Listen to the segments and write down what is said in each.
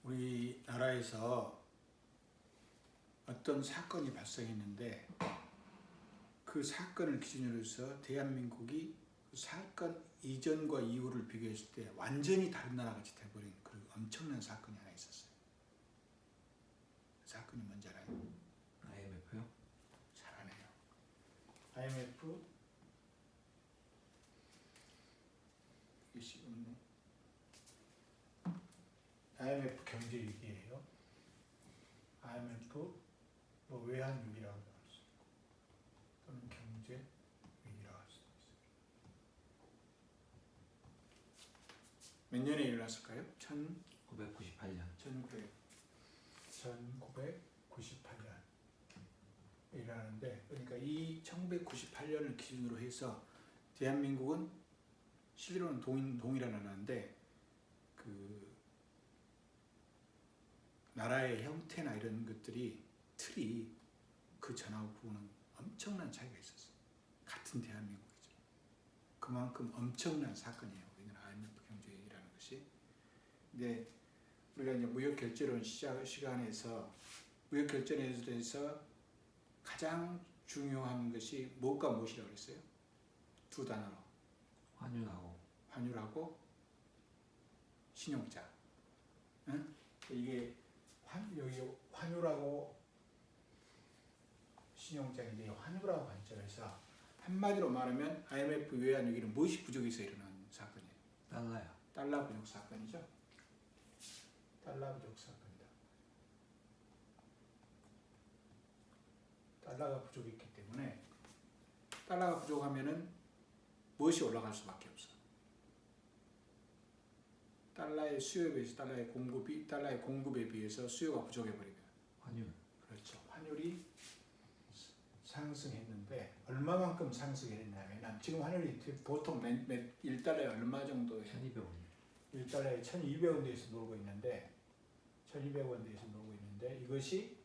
우리나라에서 어떤 사건이 발생했는데 그 사건을 기준으로 해서 대한민국이 그 사건 이전과 이후를 비교했을 때 완전히 다른 나라같이 돼버린 그 엄청난 사건이 하나 있었어요. 그 사건이 뭔지 알아요? IMF요? 잘하네요. IMF IMF 경제 위기예요. IMF 뭐 외환 위기라고 할 수 있고 또는 경제 위기라고 할 수도 있어요. 몇 년에 일어났을까요? 1998년. 1998년 일어나는데, 그러니까 이 1998년을 기준으로 해서 대한민국은 실제로는 동일한 나라인데 그 나라의 형태나 이런 것들이 틀이 그 전하고는 엄청난 차이가 있었어요. 같은 대한민국이죠. 그만큼 엄청난 사건이에요. 우리나라 IMF 경제라는 것이. 근데 우리가 이제 무역결제론 시간에서 무역결제에 대해서 가장 중요한 것이 무엇과 무엇이라고 그랬어요? 두 단어로. 환율하고 신용자. 응? 이게 여기 환율하고 신용자인데 환율하고 관점에서 한마디로 말하면 IMF 외환 위기는 무엇이 부족해서 일어난 사건이에요? 달러요. 달러 부족 사건이죠. 달러 부족 사건이다. 달러가 부족했기 때문에 달러가 부족하면은 무엇이 올라갈 수밖에 없어. 달러의 수요에 비해서 달러의 공급에 비해서 수요가 부족해 버리면 환율. 그렇죠. 환율이 상승했는데 얼마만큼 상승했냐면 지금 환율이 보통 1달러에 얼마 정도예요? 1200원. 1달러에 1200원 대에서 놀고 있는데 1200원 대에서 놀고 있는데 이것이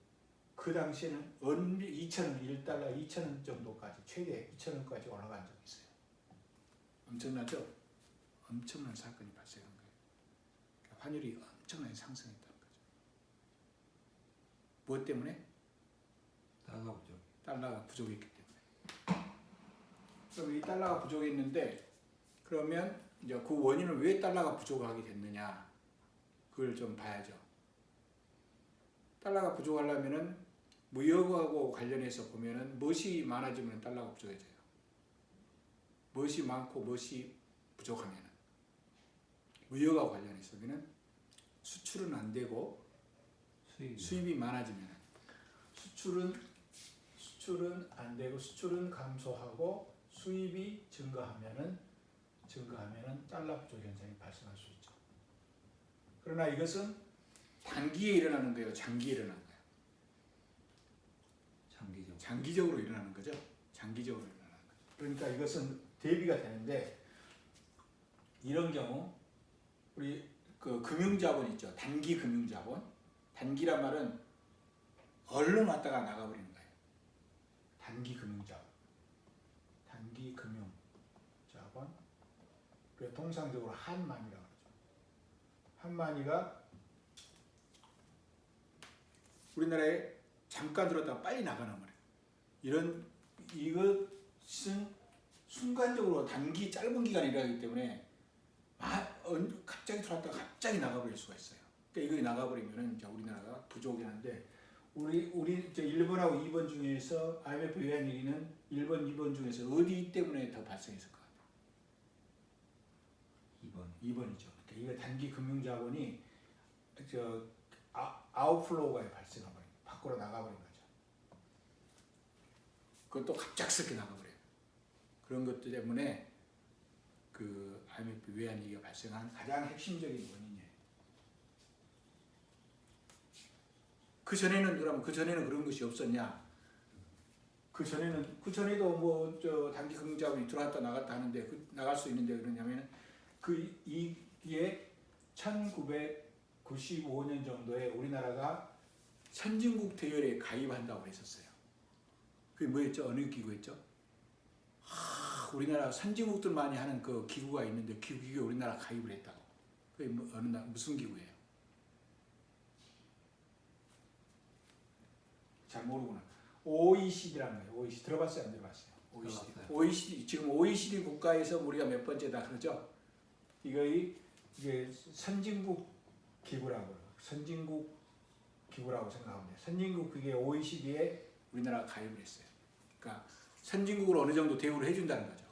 그 당시에는 2,000원, 1달러 2,000원 정도까지 최대 2,000원까지 올라간 적이 있어요. 엄청나죠? 엄청난 사건이 발생한 거예요. 환율이 엄청나게 상승했다는 거죠. 무엇 때문에? 달러가 부족했기 때문에. 그럼 이 달러가 부족했는데 그러면 이제 그 원인은 왜 달러가 부족하게 됐느냐? 그걸 좀 봐야죠. 달러가 부족하려면은 무역하고 관련해서 보면은 무엇이 많아지면 달러가 부족해져요. 무엇이 많고 무엇이 부족하면은 무역하고 관련해서는 수출은 안 되고 수입이 많아지면 수출은 안 되고 수출은 감소하고 수입이 증가하면은 달러 부족 현상이 발생할 수 있죠. 그러나 이것은 단기에 일어나는 거예요, 장기에 일어나는 거예요. 장기적으로 일어나는 거죠. 장기적으로 일어나는 거죠. 그러니까 이것은 대비가 되는데 이런 경우 우리 그 금융자본 있죠. 단기 금융자본. 단기란 말은 얼른 왔다가 나가버리는 거예요. 단기 금융자본. 그래서 통상적으로 한만이라고 하죠. 한만이가 우리나라에 잠깐 들었다가 빨리 나가는 거예요. 이것은 순간적으로 단기 짧은 기간에 일어나기 때문에 갑자기 들어왔다가 갑자기 나가버릴 수가 있어요. 그러니까 이거 나가버리면은 이제 우리나라가 부족이 하는데 우리 일본하고 2번 중에서 IMF 외환 위기는 1번, 2번 중에서 어디 때문에 더 발생했을 것 같아요? 2번이죠. 그러니까 이거 단기 금융자본이 아웃플로우가 발생해버린 거예요. 밖으로 나가버린 거죠. 그것도 갑작스럽게 나가버려요. 그런 것들 때문에 그 IMF 외환 위기가 발생한 가장 핵심적인 원인이에요. 그 전에는 그런 것이 없었냐? 그 전에도 뭐 단기 금융자본이 들어왔다 나갔다 하는데 나갈 수 있는데 그러냐면 이게 1995년 정도에 우리나라가 선진국 대열에 가입한다고 했었어요. 그게 뭐였죠? 어느 기구였죠? 우리나라 선진국들만이 하는 그 기구가 있는데 그 기구에 우리나라 가입을 했다고. 그게 무슨 기구예요? 잘 모르구나. OECD라는 거예요. OECD 들어봤어요, 안 들어봤어요? OECD. 들어봤어요. OECD 지금 OECD 국가에서 우리가 몇 번째다 그러죠? 이게 선진국 기구라고 선진국 기구라고 생각하면 돼요. 선진국 그게 OECD에 우리나라가 가입을 했어요. 그러니까 선진국으로 어느 정도 대우를 해준다는 거죠.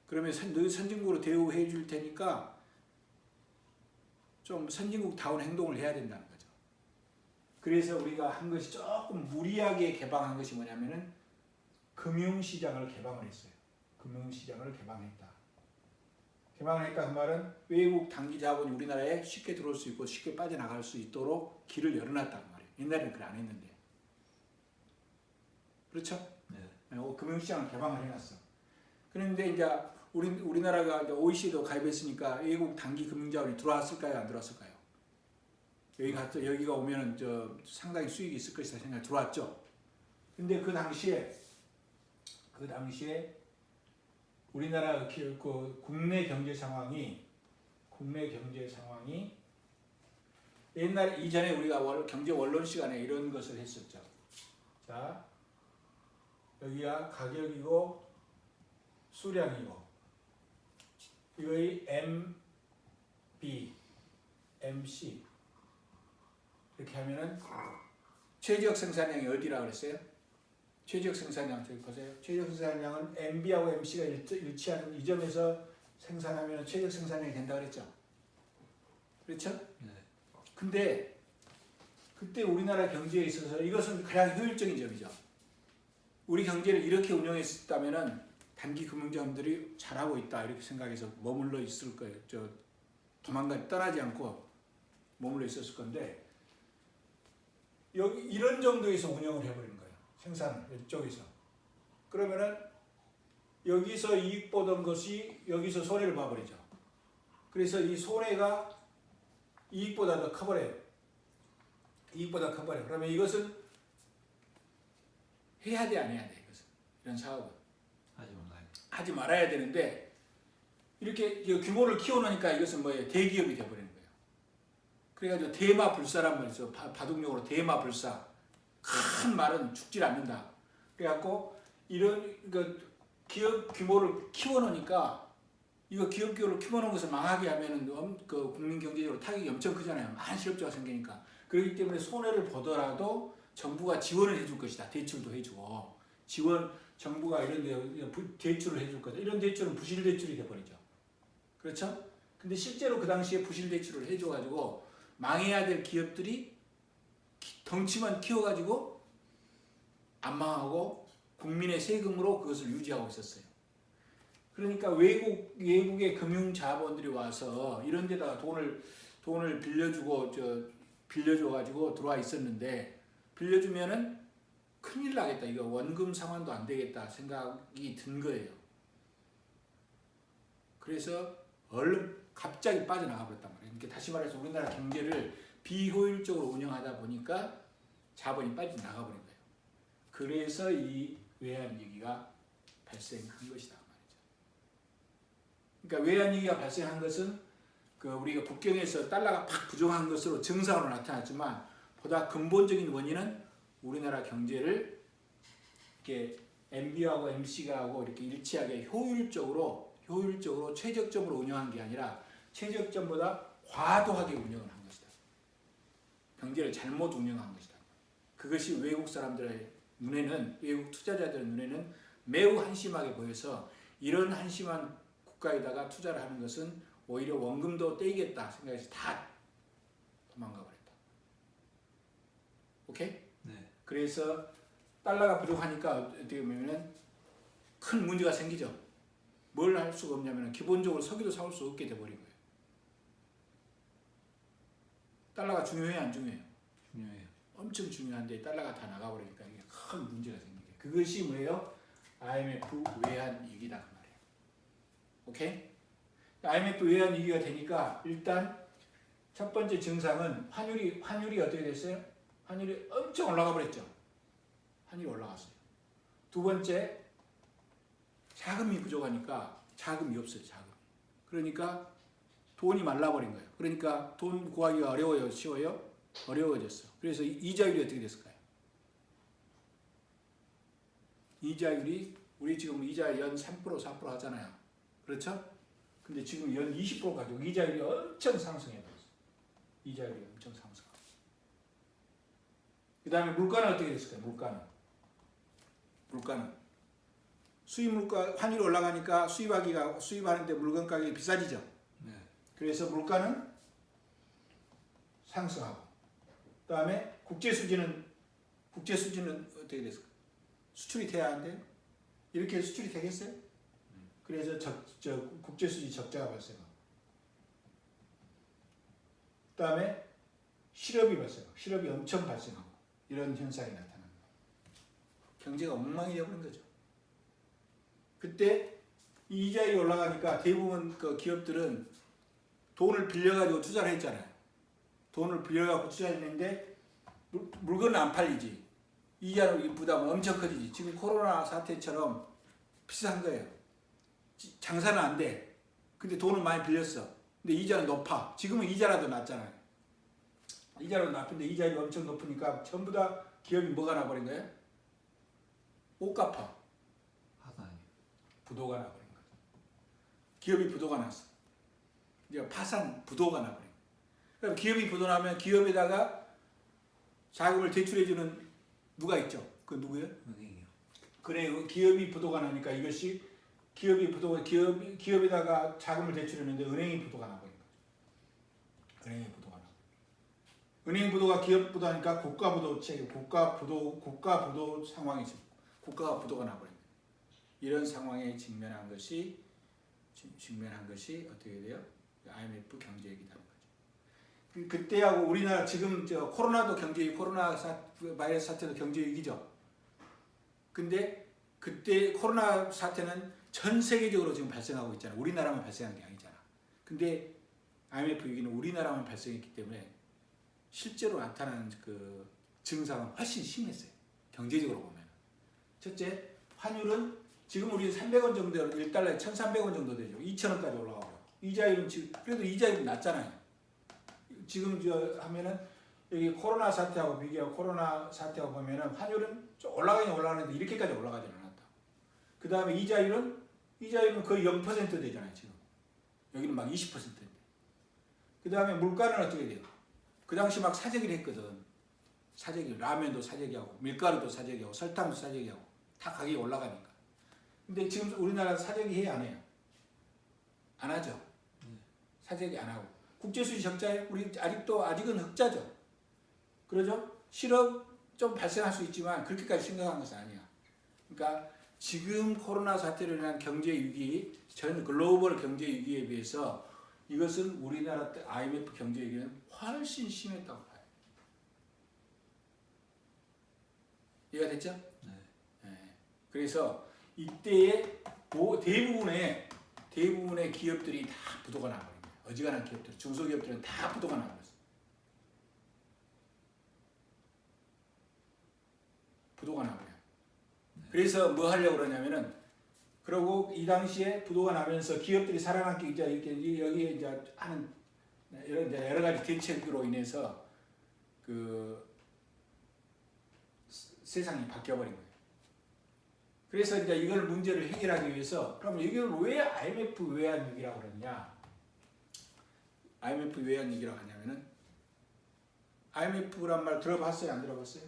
그러면 너 선진국으로 대우해 줄 테니까 좀 선진국다운 행동을 해야 된다는 거죠. 그래서 우리가 한 것이 조금 무리하게 개방한 것이 뭐냐면은 금융시장을 개방을 했어요. 금융시장을 개방했다. 개방했다 그 말은 외국 단기 자본이 우리나라에 쉽게 들어올 수 있고 쉽게 빠져나갈 수 있도록 길을 열어놨다는 말이에요. 옛날에는 그래 안 했는데. 그렇죠? 네. 금융시장을 개방을 해놨어. 그런데 이제 우리나라가 OECD도 가입했으니까 외국 단기 금융자본이 들어왔을까요? 안 들어왔을까요? 여기가 오면은 상당히 수익이 있을 것이다 생각 들어왔죠. 근데 그 당시에 우리나라 그 국내 경제 상황이 이전에 우리가 경제 원론 시간에 이런 것을 했었죠. 자, 여기가 가격이고 수량이고 이거의 M, B, MC 이렇게 하면은 최적 생산량이 어디라 그랬어요? 최적 생산량 저기 보세요. 최적 생산량은 MB하고 MC가 일치하는 이 점에서 생산하면 최적 생산량이 된다 그랬죠. 그렇죠? 네. 근데 그때 우리나라 경제에 있어서 이것은 가장 효율적인 점이죠. 우리 경제를 이렇게 운영했다면은 단기 금융자본들이 잘하고 있다 이렇게 생각해서 머물러 있을 거예요. 떠나지 않고 머물러 있었을 건데 여기 이런 정도에서 운영을 해버리는 거예요. 생산을 이쪽에서. 그러면은 여기서 이익 보던 것이 여기서 손해를 봐버리죠. 그래서 이 손해가 이익보다 더 커버려요. 이익보다 커버려. 그러면 이것은 해야 돼, 안 해야 돼? 이것은 이런 사업은 하지 말아야 되는데 이렇게 규모를 키워놓으니까 이것은 뭐예요? 대기업이 되어버리는 거예요. 그래가지고 대마불사란 말이 있어. 바둑용어로 대마불사. 큰 말은 죽질 않는다. 그래갖고 이런 기업 규모를 키워놓으니까 이거 기업 규모를 키워놓은 것을 망하게 하면은 그 국민 경제적으로 타격이 엄청 크잖아요. 많은 실업자가 생기니까. 그렇기 때문에 손해를 보더라도 정부가 지원을 해줄 것이다. 대출도 해주고 정부가 이런 데 대출을 해줄 거다. 이런 대출은 부실 대출이 돼버리죠. 그렇죠? 근데 실제로 그 당시에 부실 대출을 해줘가지고 망해야 될 기업들이 덩치만 키워가지고 안 망하고 국민의 세금으로 그것을 유지하고 있었어요. 그러니까 외국의 금융 자본들이 와서 이런 데다가 돈을 빌려줘가지고 들어와 있었는데 빌려주면은 큰일 나겠다. 이거 원금 상환도 안 되겠다 생각이 든 거예요. 그래서 얼른 갑자기 빠져나가 버렸단 말이에요. 그러니까 다시 말해서 우리나라 경제를 비효율적으로 운영하다 보니까 자본이 빠져나가 버린 거예요. 그래서 이 외환위기가 발생한 것이다 말이죠. 그러니까 외환위기가 발생한 것은 우리가 국경에서 달러가 팍 부족한 것으로 증상으로 나타났지만 보다 근본적인 원인은 우리나라 경제를 이렇게 MB하고 MC가 하고 이렇게 일치하게 효율적으로 최적점으로 운영한 게 아니라 최적점보다 과도하게 운영을 한 것이다. 경제를 잘못 운영한 것이다. 그것이 외국 사람들의 눈에는 외국 투자자들의 눈에는 매우 한심하게 보여서 이런 한심한 국가에다가 투자를 하는 것은 오히려 원금도 떼이겠다 생각해서 다 도망가 버렸다. 오케이? 네. 그래서 달러가 부족하니까 어떻게 보면 큰 문제가 생기죠. 뭘 할 수가 없냐면 기본적으로 석유도 사올 수 없게 돼버린 거예요. 달러가 중요해요, 안 중요해요? 중요해요. 엄청 중요한데 달러가 다 나가버리니까 이게 큰 문제가 생기게. 그것이 뭐예요? IMF 외환 위기다 그 말이에요. 오케이? IMF 외환 위기가 되니까 일단 첫 번째 증상은 환율이 어떻게 됐어요? 환율이 엄청 올라가 버렸죠. 환율이 올라갔어요. 두 번째 자금이 부족하니까 자금이 없어요. 그러니까 돈이 말라버린 거예요. 그러니까 돈 구하기가 어려워요? 쉬워요? 어려워졌어. 그래서 이자율이 어떻게 됐을까요? 이자율이 우리 지금 이자 연 3% 4% 하잖아요. 그렇죠? 근데 지금 연 20% 가지고 이자율이 엄청 상승해 버렸어요. 이자율이 엄청 상승. 그다음에 물가는 어떻게 됐을까요? 물가는 수입 물가 환율이 올라가니까 수입하는데 물건 가격이 비싸지죠. 네. 그래서 물가는 상승하고. 그다음에 국제 수지는 어떻게 됐을까? 수출이 돼야 한대. 이렇게 수출이 되겠어요? 그래서 국제 수지 적자가 발생하고. 그다음에 실업이 발생하고. 실업이 엄청 발생하고. 이런 현상이 나타납니다. 경제가 엉망이 되어버린 거죠. 그때 이 이자율이 올라가니까 대부분 그 기업들은 돈을 빌려가지고 투자를 했잖아요. 돈을 빌려가지고 투자했는데 물건은 안 팔리지. 이자로 부담은 엄청 커지지. 지금 코로나 사태처럼 비싼 거예요. 장사는 안 돼. 근데 돈은 많이 빌렸어. 근데 이자는 높아. 지금은 이자라도 낮잖아요. 이자라도 낮은데 이자율이 엄청 높으니까 전부 다 기업이 뭐가 나버린 거예요? 옷값파. 파산이. 부도가 나버린 거죠. 기업이 부도가 났어. 이제 파산 부도가 나버린 거예요. 그럼 기업이 부도 나면 기업에다가 자금을 대출해주는 누가 있죠? 그 누구예요? 은행이요. 그래, 기업이 부도가 나니까 이것이 기업에다가 자금을 대출했는데 은행이 부도가 나버린 거죠. 은행이 부도가 나. 은행 부도가 기업 부도하니까 국가 부도 상황이죠. 국가가 부도가 나버린 거예요. 이런 상황에 직면한 것이 어떻게 돼요? IMF 경제위기라는 거죠. 그때하고 우리나라 지금 코로나 바이러스 사태도 경제위기죠. 근데 그때 코로나 사태는 전 세계적으로 지금 발생하고 있잖아요. 우리나라만 발생한 게 아니잖아. 근데 IMF 위기는 우리나라만 발생했기 때문에 실제로 나타나는 그 증상은 훨씬 심했어요. 경제적으로 보면. 첫째, 환율은 지금 우리 300원 정도, 1달러에 1,300원 정도 되죠. 2,000원까지 올라가고. 이자율은 지금 그래도 이자율이 낮잖아요. 지금 하면은 여기 코로나 사태하고 보면은 환율은 좀 올라가긴 올라가는데 이렇게까지 올라가지 않았다. 그 다음에 이자율은 거의 0% 되잖아요. 지금 여기는 막 20%인데. 그 다음에 물가는 어떻게 돼요? 그 당시 막 사재기를 했거든. 라면도 사재기하고 밀가루도 사재기하고 설탕도 사재기하고 다 가격이 올라가니까. 근데 지금 우리나라 사재기 해야 안 해요? 안 하죠. 사재기 안 하고. 국제수지 적자에 우리 아직은 흑자죠. 그러죠? 실업 좀 발생할 수 있지만 그렇게까지 심각한 것은 아니야. 그러니까 지금 코로나 사태로 인한 경제 위기, 전 글로벌 경제 위기에 비해서 이것은 우리나라 때 IMF 경제 위기는 훨씬 심했다고 봐요. 이해가 됐죠? 네. 네. 그래서 이때의 대부분의 기업들이 다 부도가 나버린 거예요. 어지간한 기업들, 중소기업들은 다 부도가 나버렸어요. 부도가 나버려요. 그래서 뭐 하려고 그러냐면은, 그러고 이 당시에 부도가 나면서 기업들이 살아남기 이제 이렇게 여기에 이제 하는 여러 가지 대책으로 인해서 그 세상이 바뀌어버린 거예요. 그래서 이제 이걸 문제를 해결하기 위해서, 그럼 이걸 왜 IMF 외환 위기라고 그러냐? IMF 외환 위기라고 하냐면은, IMF란 말 들어봤어요? 안 들어봤어요?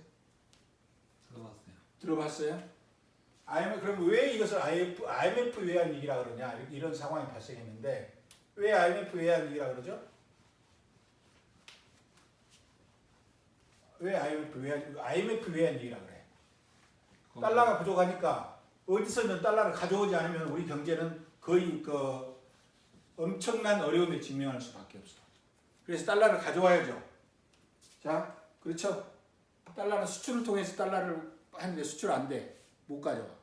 들어봤어요? 그럼 왜 이것을 IMF 외환 위기라고 그러냐? 이런 상황이 발생했는데, 왜 IMF 외환 위기라고 그러죠? 왜 IMF 외환 위기라고 그래? 달러가 부족하니까 어디서든 달러를 가져오지 않으면 우리 경제는 거의 그 엄청난 어려움에 직면할 수밖에 없어. 그래서 달러를 가져와야죠. 자, 그렇죠? 달러는 수출을 통해서 달러를 하는데 수출 안 돼. 못 가져와.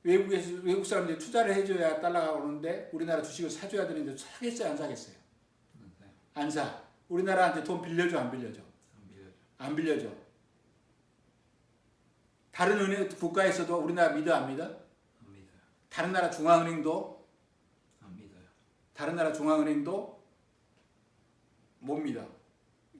외국 사람들이 투자를 해줘야 달러가 오는데 우리나라 주식을 사줘야 되는데 사겠어요? 안 사겠어요? 안 사. 우리나라한테 돈 빌려줘? 안 빌려줘? 안 빌려줘. 다른 은행 국가에서도 우리나라 믿어? 안 믿어? 안 믿어요. 다른 나라 중앙은행도? 안 믿어요. 다른 나라 중앙은행도 못 믿어.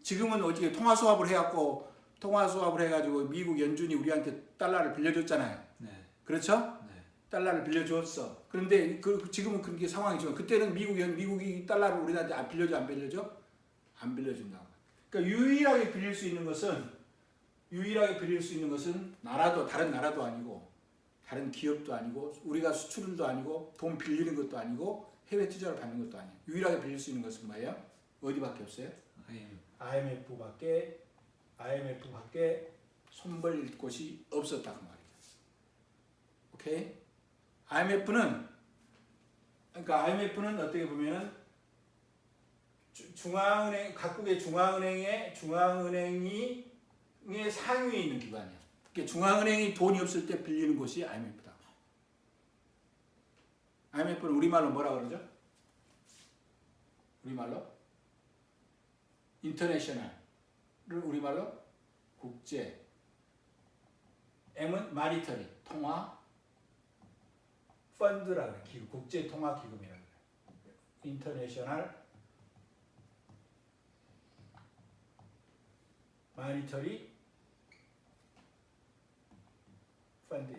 지금은 어떻게 통화 수합을 해갖고 통화 수합을 해가지고 미국 연준이 우리한테 달러를 빌려줬잖아요. 네. 그렇죠? 네. 달러를 빌려줬어. 그런데 지금은 그렇게 상황이지만 그때는 미국이 달러를 우리한테 안 빌려줘 안 빌려줘? 안 빌려준다고. 그러니까 유일하게 빌릴 수 있는 것은 다른 나라도 아니고 다른 기업도 아니고 우리가 수출도 아니고 돈 빌리는 것도 아니고 해외 투자를 받는 것도 아니에요. 유일하게 빌릴 수 있는 것은 뭐예요? 어디밖에 없어요? IMF밖에 손 벌릴 곳이 없었다고 말이죠. 오케이? IMF는 어떻게 보면은 각국의 중앙은행의 상위에 있는 기관이야. 그러니까 중앙은행이 돈이 없을 때 빌리는 곳이 IMF다. IMF는 우리말로 뭐라 그러죠? 우리말로 인터내셔널을 우리말로 국제, M은 마니터리 통화, 펀드라 그래. 기구, 국제 통화 기금이라 그래. 인터내셔널 마니터리 펀드,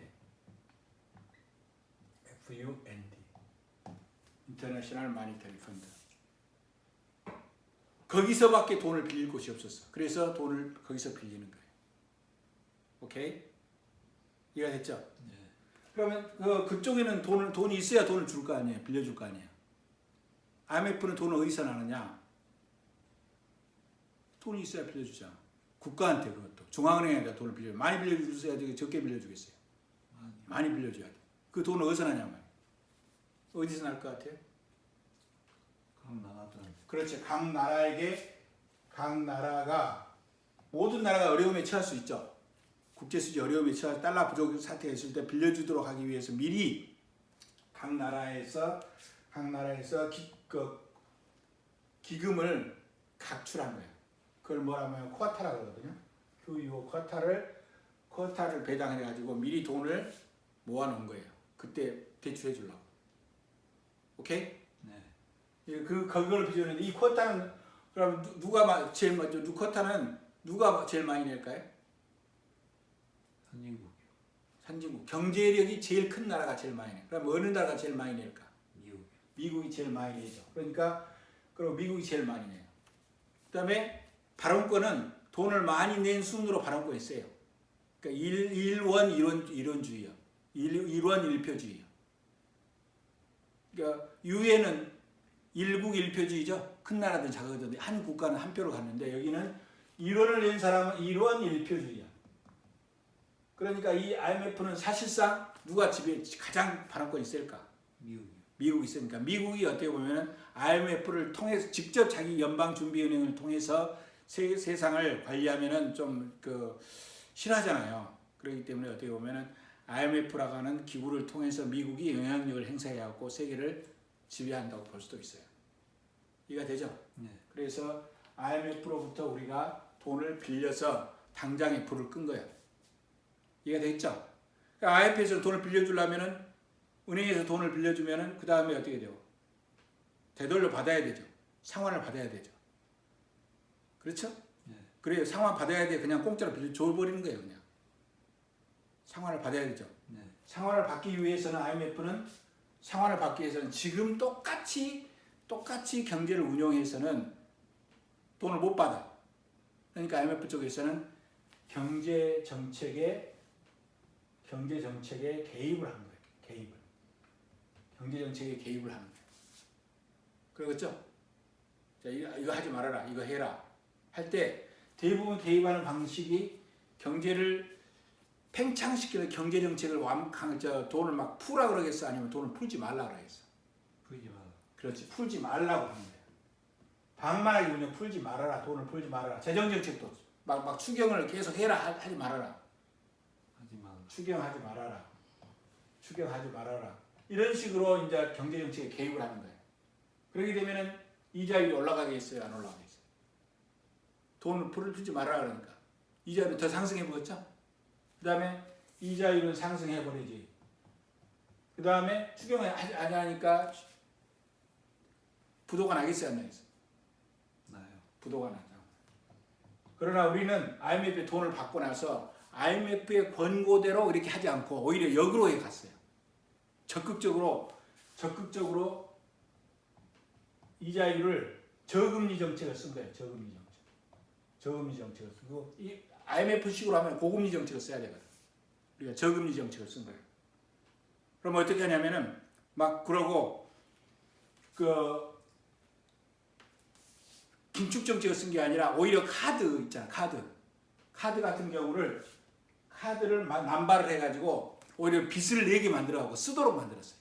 FUND, 인터내셔널 마니터리 펀드. 거기서밖에 돈을 빌릴 곳이 없었어. 그래서 돈을 거기서 빌리는 거예요. 오케이? 이해가 됐죠? 네. 그러면 그쪽에는 돈이 있어야 돈을 줄 거 아니에요. 빌려줄 거 아니에요. IMF는 돈을 어디서 나느냐? 돈이 있어야 빌려주잖아. 국가한테 그것도. 중앙은행에다 돈을 빌려. 많이 빌려주셔야 되고 적게 빌려주겠어요. 많이 빌려줘야 돼. 그 돈은 어디서 나냐 말이야. 어디서 날 것 같아요? 각 나라들. 그렇지. 모든 나라가 어려움에 처할 수 있죠. 국제 수지 어려움에 처해 달러 부족 사태가 있을 때 빌려주도록 하기 위해서 미리 각 나라에서 기금을 각출한 거예요. 그걸 뭐라면 쿼타라 그러거든요. QUO 쿼타를 배당해 가지고 미리 돈을 모아 놓은 거예요. 그때 대출해 주려고. 오케이? 네. 그걸 비교했는데 이 쿼타는 그럼 누가 제일 먼저 쿼타는 누가 제일 많이 낼까요? 선진국. 선진국. 경제력이 제일 큰 나라가 제일 많이 내. 그럼 어느 나라가 제일 많이 낼까? 미국. 미국이 제일 많이 내죠. 그럼 미국이 제일 많이 내요. 그다음에 발언권은 돈을 많이 낸 순으로 발언권이 있어요. 그러니까 1원 1원주의요. 1원 1표주의요. 그러니까 유엔은 1국 1표주의죠. 큰 나라든 작거든 한 국가는 한 표로 갔는데 여기는 1원을 낸 사람은 1원 1표주의야. 그러니까 이 IMF는 사실상 누가 집에 가장 발언권이 있을까? 미국이 있으니까 미국이 어떻게 보면은 IMF를 통해서 직접 자기 연방준비은행을 통해서 세상을 관리하면은 좀 싫어하잖아요. 그렇기 때문에 어떻게 보면은 IMF라고 하는 기구를 통해서 미국이 영향력을 행사해 갖고 세계를 지배한다고 볼 수도 있어요. 이해가 되죠? 네. 그래서 IMF로부터 우리가 돈을 빌려서 당장에 불을 끈 거예요. 이해가 됐죠? 그러니까 IMF에서 돈을 빌려주려면은 은행에서 돈을 빌려주면은 그 다음에 어떻게 돼요? 되돌려 받아야 되죠. 상환을 받아야 되죠. 그렇죠? 네. 그래요. 상환 받아야 돼. 그냥 공짜로 빌려줘버리는 거예요. 그냥. 상환을 받아야 되죠. 네. 상환을 받기 위해서는 IMF는 지금 똑같이 경제를 운영해서는 돈을 못 받아. 그러니까 IMF 쪽에서는 경제 정책에 개입을 한 거예요. 경제 정책에 개입을 하는 거예요. 그렇죠? 자, 이거 하지 말아라. 이거 해라. 할 때 대부분 개입하는 방식이 경제를 팽창시키는 경제 정책을 돈을 막 풀라 그러겠어? 아니면 돈을 풀지 말라 그러겠어? 풀지 마라. 그렇지. 풀지 말라고 하는 거예요. 방만하게 그냥 풀지 말아라. 돈을 풀지 말아라. 재정 정책도 막 추경을 계속 해라. 하지 말아라. 하지 마라. 추경하지 말아라. 이런 식으로 이제 경제 정책에 개입을 하는 거예요. 그렇게 되면은 이자율이 올라가겠어요? 안 올라가겠어요? 돈을 풀지 말아라 그러니까 이자율이 더 상승해 보겠죠? 그 다음에 이자율은 상승해 버리지. 그 다음에 추경을 안 하니까 부도가 나겠어요? 안 나겠어요? 나요. 부도가 나죠. 그러나 우리는 IMF에 돈을 받고 나서 IMF의 권고대로 이렇게 하지 않고 오히려 역으로 해 갔어요. 적극적으로 이자율을 저금리 정책을 쓴 거예요. 저금리 정책을 쓰고 이 IMF식으로 하면 고금리 정책을 써야 되거든. 우리가 저금리 정책을 쓴 거예요. 그럼 어떻게 하냐면은 막 그러고 그 긴축 정책을 쓴 게 아니라 오히려 카드 있잖아. 카드 같은 경우를 카드를 남발을 해가지고 오히려 빚을 내게 만들어가고 쓰도록 만들었어요.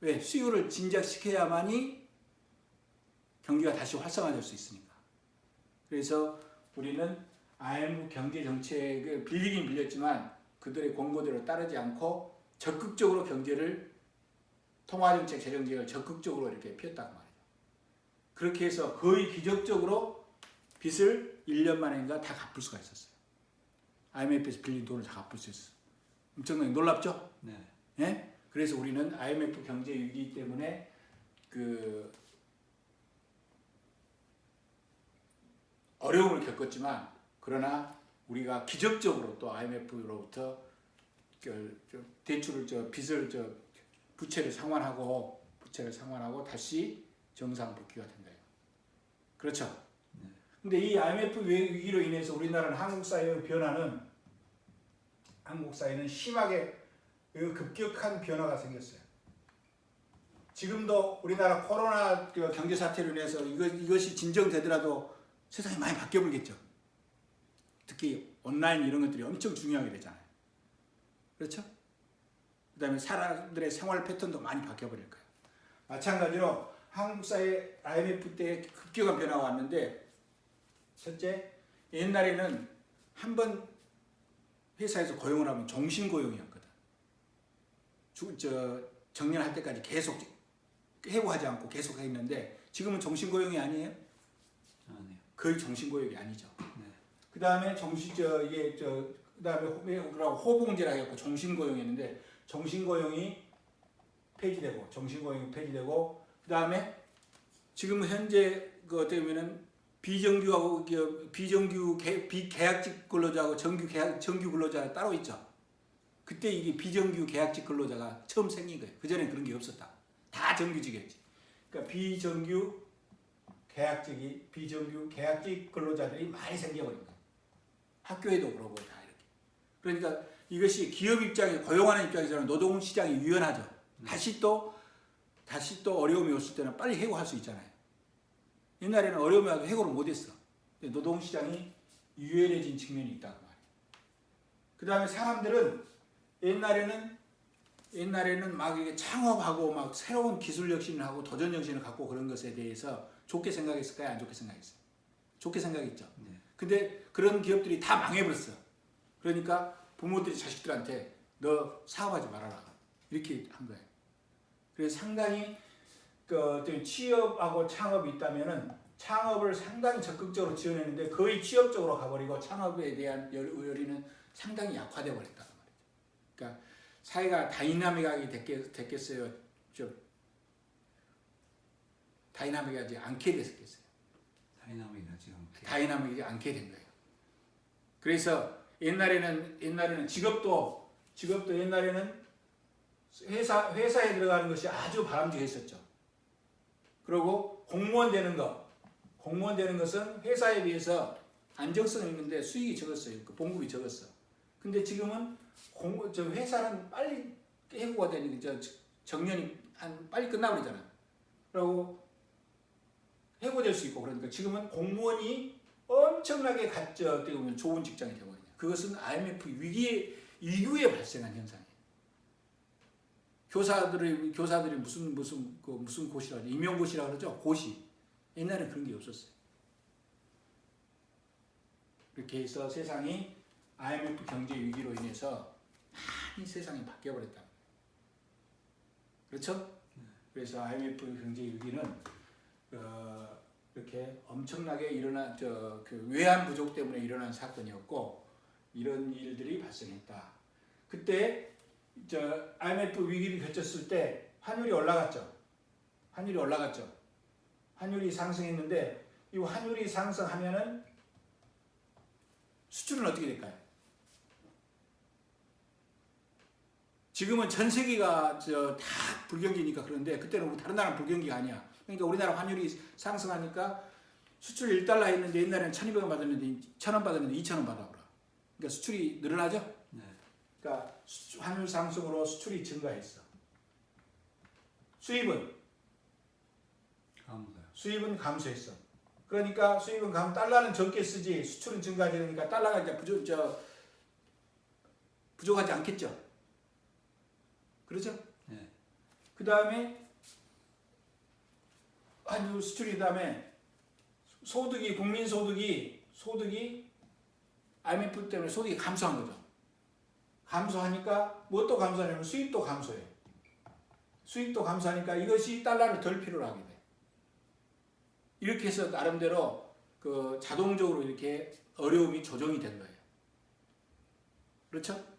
왜? 수요를 진작시켜야만이 경기가 다시 활성화될 수 있으니까. 그래서 우리는 IMF 경제 정책을 빌리긴 빌렸지만 그들의 권고대로 따르지 않고 적극적으로 경제를 통화정책, 재정책을 적극적으로 이렇게 폈다고 말이죠. 그렇게 해서 거의 기적적으로 빚을 1년 만인가 다 갚을 수가 있었어요. IMF에서 빌린 돈을 다 갚을 수 있었어요. 엄청나게 놀랍죠? 네. 예? 그래서 우리는 IMF 경제 위기 때문에 그 어려움을 겪었지만 그러나 우리가 기적적으로 또 IMF로부터 대출을 빚을 부채를 상환하고 다시 정상 복귀가 된 거예요. 그렇죠? 근데 이 IMF 위기로 인해서 우리나라는 한국 사회는 심하게 급격한 변화가 생겼어요. 지금도 우리나라 코로나 경제 사태로 인해서 이것이 진정되더라도 세상이 많이 바뀌어 버리겠죠. 특히 온라인 이런 것들이 엄청 중요하게 되잖아요. 그렇죠? 그 다음에 사람들의 생활 패턴도 많이 바뀌어 버릴 거예요. 마찬가지로 한국 사회 IMF 때 급격한 변화가 왔는데 첫째, 옛날에는 한번 회사에서 고용을 하면 종신고용이었거든. 정년할 때까지 계속 해고하지 않고 계속 했는데 지금은 종신고용이 아니에요? 아니요. 거의 종신고용이 아니죠. 네. 그 다음에 그다음에 호봉제라 해갖고 종신고용이었는데 종신고용이 폐지되고 그 다음에 지금 현재 그 어떻게보면은 비계약직 근로자하고 정규 근로자가 따로 있죠. 그때 이게 비정규 계약직 근로자가 처음 생긴 거예요. 그 전에 그런 게 없었다. 다 정규직이었지. 그러니까 비정규 계약직 근로자들이 많이 생겨버린 거예요. 학교에도 그러고 다 이렇게. 그러니까 이것이 기업 입장에 고용하는 입장에서는 노동 시장이 유연하죠. 다시 또 어려움이 왔을 때는 빨리 해고할 수 있잖아요. 옛날에는 어려움이 와도 해고를 못했어. 노동 시장이 유연해진 측면이 있다고 말이에요. 그 다음에 사람들은 옛날에는 막 이게 창업하고 막 새로운 기술 혁신을 하고 도전 정신을 갖고 그런 것에 대해서 좋게 생각했을까요? 안 좋게 생각했어요? 좋게 생각했죠. 네. 근데 그런 기업들이 다 망해버렸어. 그러니까 부모들이 자식들한테 너 사업하지 말아라. 이렇게 한 거예요. 그래서 상당히 취업하고 창업이 있다면은 창업을 상당히 적극적으로 지원했는데 거의 취업 쪽으로 가버리고 창업에 대한 열의는 상당히 약화돼 버렸다는 말이죠. 그러니까 사회가 다이나믹하게 됐겠어요? 좀 다이나믹하지 않게 됐겠어요? 다이나믹하지 않게 된 거예요. 그래서 옛날에는 직업도 옛날에는 회사에 들어가는 것이 아주 바람직했었죠. 그리고 공무원 되는 것은 회사에 비해서 안정성이 있는데 수익이 적었어요. 그 봉급이 적었어. 근데 지금은 회사는 빨리 해고가 되니까 정년이 빨리 끝나버리잖아. 그리고 해고될 수 있고 그러니까 지금은 공무원이 엄청나게 어떻게 보면 좋은 직장이 되거든요. 그것은 IMF 위기에 발생한 현상이에요. 교사들이 무슨 고시라고 하죠? 임용고시라고 그러죠? 고시. 옛날에는 그런 게 없었어요. 이렇게 해서 세상이 IMF 경제 위기로 인해서 많이 세상이 바뀌어버렸다. 그렇죠? 그래서 IMF 경제 위기는 이렇게 엄청나게 일어난 그 외환 부족 때문에 일어난 사건이었고 이런 일들이 발생했다. 그때 IMF 위기를 겪었을 때 환율이 올라갔죠. 환율이 상승했는데 이 환율이 상승하면은 수출은 어떻게 될까요? 지금은 전 세계가 다 불경기니까 그런데 그때는 우리 다른 나라는 불경기가 아니야. 그러니까 우리나라 환율이 상승하니까 수출 1달러 했는데 옛날에는 1,200원 받았는데 1,000원 받았는데 2,000원 받아오라. 그러니까 수출이 늘어나죠? 네. 그러니까 환율 상승으로 수출이 증가했어. 수입은? 감사요. 수입은 감소했어. 그러니까 수입은 달러는 적게 쓰지 수출은 증가되니까 달러가 이제 부족하지 않겠죠? 그렇죠? 네. 그 다음에 환율 수출이 다음에 소득이 소득이 IMF 때문에 소득이 감소한 거죠. 감소하니까 뭐 또 감소하냐면 수입도 감소해. 수입도 감소하니까 이것이 달러를 덜 필요로 하게 돼. 이렇게 해서 나름대로 그 자동적으로 이렇게 어려움이 조정이 된 거예요. 그렇죠?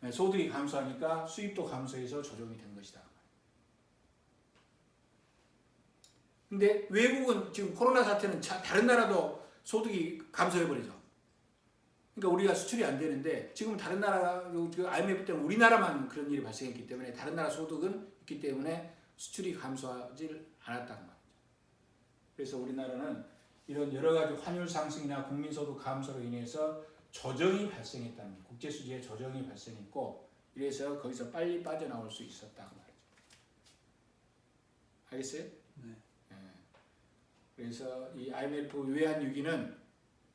네, 소득이 감소하니까 수입도 감소해서 조정이 된 것이다. 근데 외국은 지금 코로나 사태는 다른 나라도 소득이 감소해버리죠. 그러니까 우리가 수출이 안 되는데 지금 다른 나라가 IMF 때문에 우리나라만 그런 일이 발생했기 때문에 다른 나라 소득은 있기 때문에 수출이 감소하지 않았다는 말이죠. 그래서 우리나라는 이런 여러 가지 환율 상승이나 국민소득 감소로 인해서 조정이 발생했다는 거예요. 국제수지에 조정이 발생했고 이래서 거기서 빨리 빠져나올 수 있었다고 말이죠. 알겠어요? 네. 네. 그래서 이 IMF 외환 위기는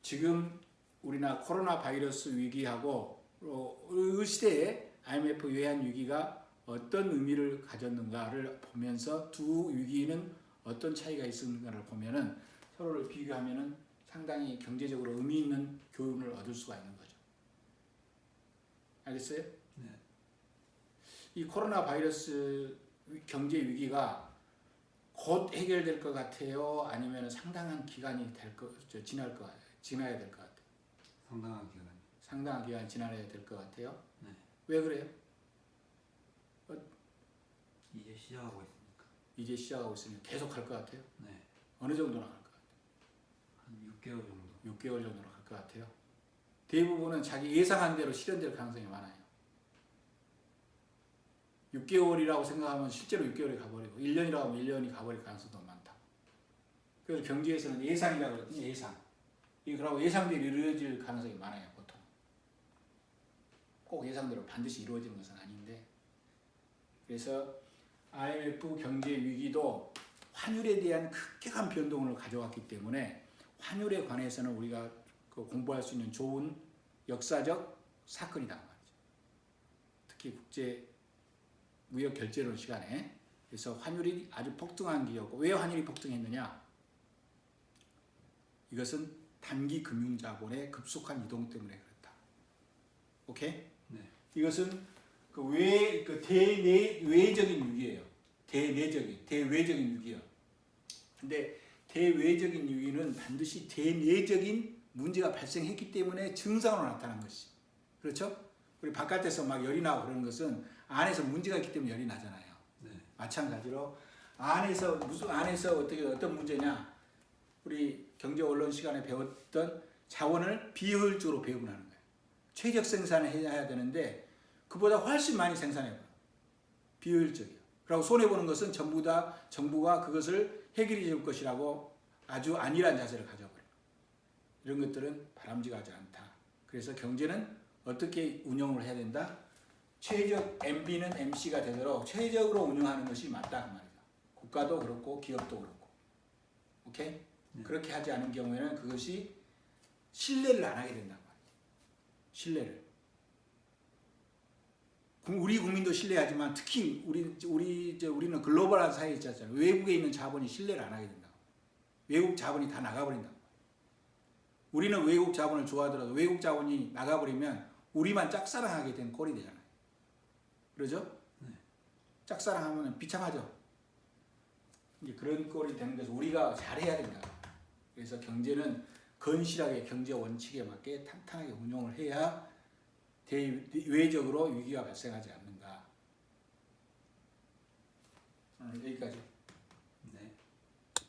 지금 우리나라 코로나 바이러스 위기하고 이 시대에 IMF 외환 위기가 어떤 의미를 가졌는가를 보면서 두 위기는 어떤 차이가 있었는가를 보면은 서로를 비교하면은 상당히 경제적으로 의미 있는 교훈을 얻을 수가 있는 거죠. 알겠어요? 네. 이 코로나 바이러스 경제 위기가 곧 해결될 것 같아요? 아니면 상당한 기간이 지나야 될 것 같아요? 상당한 기간. 상당한 기간 지나야 될 것 같아요? 네. 왜 그래요? 이제 시작하고 있으니까. 이제 시작하고 있으면 계속 할 것 같아요? 네. 어느 정도나 갈 것 같아요? 한 6개월 정도. 6개월 정도로 갈 것 같아요. 대부분은 자기 예상한 대로 실현될 가능성이 많아요. 6개월이라고 생각하면 실제로 6개월이 가버리고 1년이라고 하면 1년이 가버릴 가능성도 많다. 그래서 경제에서는 예상이라고 하거든요. 예상. 그러고 예상대로 이루어질 가능성이 많아요. 보통. 꼭 예상대로 반드시 이루어지는 것은 아닌데 그래서 IMF 경제 위기도 환율에 대한 급격한 변동을 가져왔기 때문에 환율에 관해서는 우리가 공부할 수 있는 좋은 역사적 사건이다 말이죠. 특히 국제 무역 결제론 시간에 그래서 환율이 아주 폭등한 기였고 왜 환율이 폭등했느냐? 이것은 단기 금융 자본의 급속한 이동 때문에 그렇다. 오케이? 네. 이것은 대외적인 위기예요. 대외적인 위기예요. 근데 대외적인 위기는 반드시 대내적인 문제가 발생했기 때문에 증상으로 나타난 것이. 그렇죠? 우리 바깥에서 막 열이 나고 그러는 것은 안에서 문제가 있기 때문에 열이 나잖아요. 네. 마찬가지로 안에서 어떤 문제냐? 우리 경제 언론 시간에 배웠던 자원을 비효율적으로 배분하는 거예요. 최적 생산을 해야 되는데 그보다 훨씬 많이 생산해요. 비효율적이에요. 그리고 손해보는 것은 전부 다 정부가 그것을 해결해 줄 것이라고 아주 안일한 자세를 가져버려요. 이런 것들은 바람직하지 않다. 그래서 경제는 어떻게 운영을 해야 된다? 최적 MB는 MC가 되도록 최적으로 운영하는 것이 맞다 그 말이죠. 국가도 그렇고 기업도 그렇고. 오케이? 네. 그렇게 하지 않은 경우에는 그것이 신뢰를 안 하게 된다고 말이죠. 신뢰를. 우리 국민도 신뢰하지만 특히 우리는 글로벌한 사회에 있잖아요. 외국에 있는 자본이 신뢰를 안 하게 된다고. 외국 자본이 다 나가버린다고. 우리는 외국 자본을 좋아하더라도 외국 자본이 나가버리면 우리만 짝사랑하게 된 꼴이 되잖아요. 그러죠? 네. 짝사랑하면 비참하죠. 이제 그런 꼴이 되는 것을 우리가 잘해야 된다. 그래서 경제는 건실하게 경제 원칙에 맞게 탄탄하게 운용을 해야 대외적으로 위기가 발생하지 않는가. 오늘 여기까지.